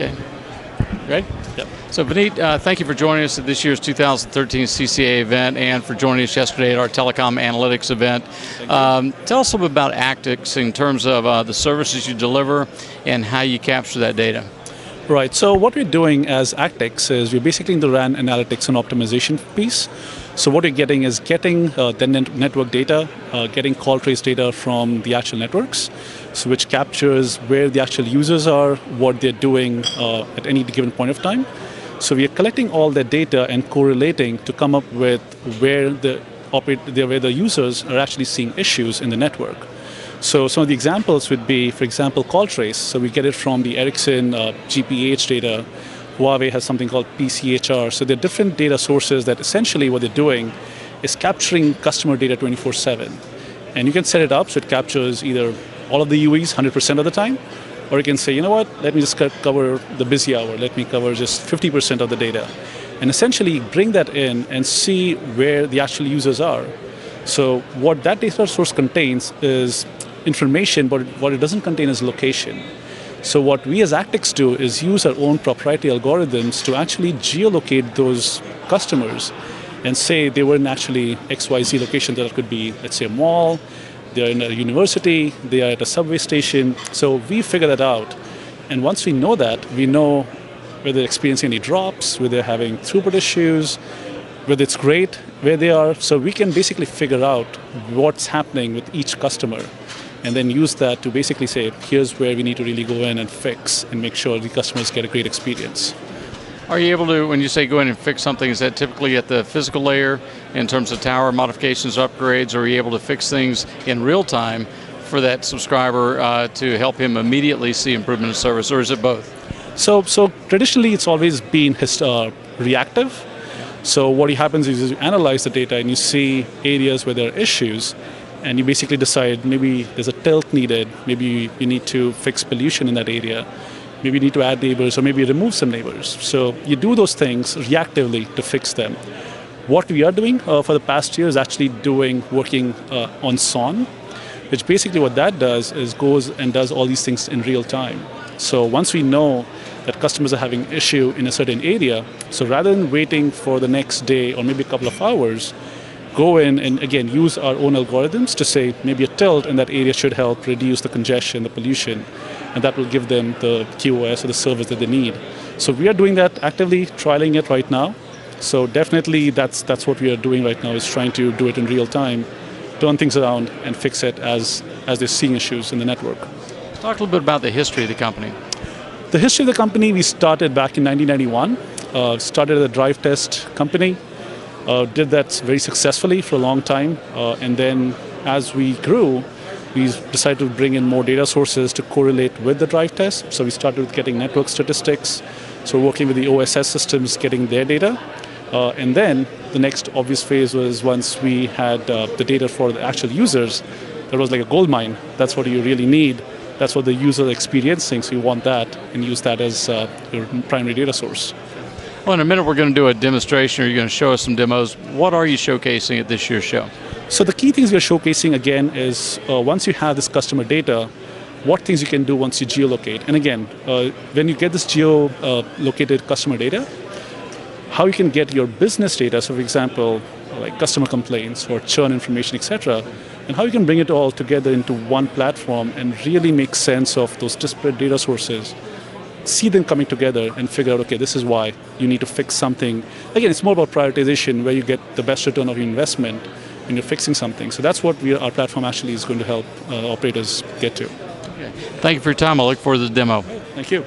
Okay. Great. Yep. So Vineet, thank you for joining us at this year's 2013 CCA event and for joining us yesterday at our Telecom Analytics event. Tell us a little bit about Actix in terms of the services you deliver and how you capture that data. Right, so what we're doing as Actix is we're basically in the RAN analytics and optimization piece. So what you're getting is the network data, getting call trace data from the actual networks, so which captures where the actual users are, what they're doing at any given point of time. So we are collecting all that data and correlating to come up with where the users are actually seeing issues in the network. So some of the examples would be, for example, call trace. So we get it from the Ericsson GPH data. Huawei has something called PCHR. So there are different data sources that essentially what they're doing is capturing customer data 24/7. And you can set it up so it captures either all of the UEs 100% of the time, or you can say, you know what, let me just cover the busy hour. Let me cover just 50% of the data. And essentially bring that in and see where the actual users are. So what that data source contains is information, but what it doesn't contain is location. So what we as Actix do is use our own proprietary algorithms to actually geolocate those customers and say they were in actually XYZ location. That could be, let's say, a mall, they're in a university, they are at a subway station. So we figure that out. And once we know that, we know whether they're experiencing any drops, whether they're having throughput issues, whether it's great where they are. So we can basically figure out what's happening with each customer and then use that to basically say, here's where we need to really go in and fix and make sure the customers get a great experience. Are you able to, when you say go in and fix something, is that typically at the physical layer in terms of tower modifications, upgrades, or are you able to fix things in real time for that subscriber to help him immediately see improvement in service, or is it both? So traditionally it's always been reactive. So what happens is you analyze the data and you see areas where there are issues, and you basically decide maybe there's a tilt needed, maybe you need to fix pollution in that area, maybe you need to add neighbors, or maybe remove some neighbors. So you do those things reactively to fix them. What we are doing for the past year is actually working on SON, which basically what that does is goes and does all these things in real time. So once we know that customers are having an issue in a certain area, so rather than waiting for the next day or maybe a couple of hours, go in and again use our own algorithms to say maybe a tilt in that area should help reduce the congestion, the pollution, and that will give them the QoS or the service that they need. So we are doing that actively, trialing it right now. So definitely that's what we are doing right now, is trying to do it in real time, turn things around and fix it as they're seeing issues in the network. Talk a little bit about the history of the company. The history of the company, we started back in 1991, started as a drive test company. Did that very successfully for a long time, and then as we grew, we decided to bring in more data sources to correlate with the drive test. So we started with getting network statistics, so working with the OSS systems, getting their data, and then the next obvious phase was once we had the data for the actual users, that was like a gold mine. That's what you really need. That's what the user is experiencing, so you want that and use that as your primary data source. Well, in a minute we're going to do a demonstration, or you're going to show us some demos. What are you showcasing at this year's show? So the key things we're showcasing again is once you have this customer data, what things you can do once you geolocate. And again, when you get this geolocated customer data, how you can get your business data, so for example, like customer complaints or churn information, etc., and how you can bring it all together into one platform and really make sense of those disparate data sources, see them coming together and figure out, okay, this is why you need to fix something. Again, it's more about prioritization, where you get the best return of your investment when you're fixing something. So that's what our platform actually is going to help operators get to. Okay. Thank you for your time. I look forward to the demo. Thank you.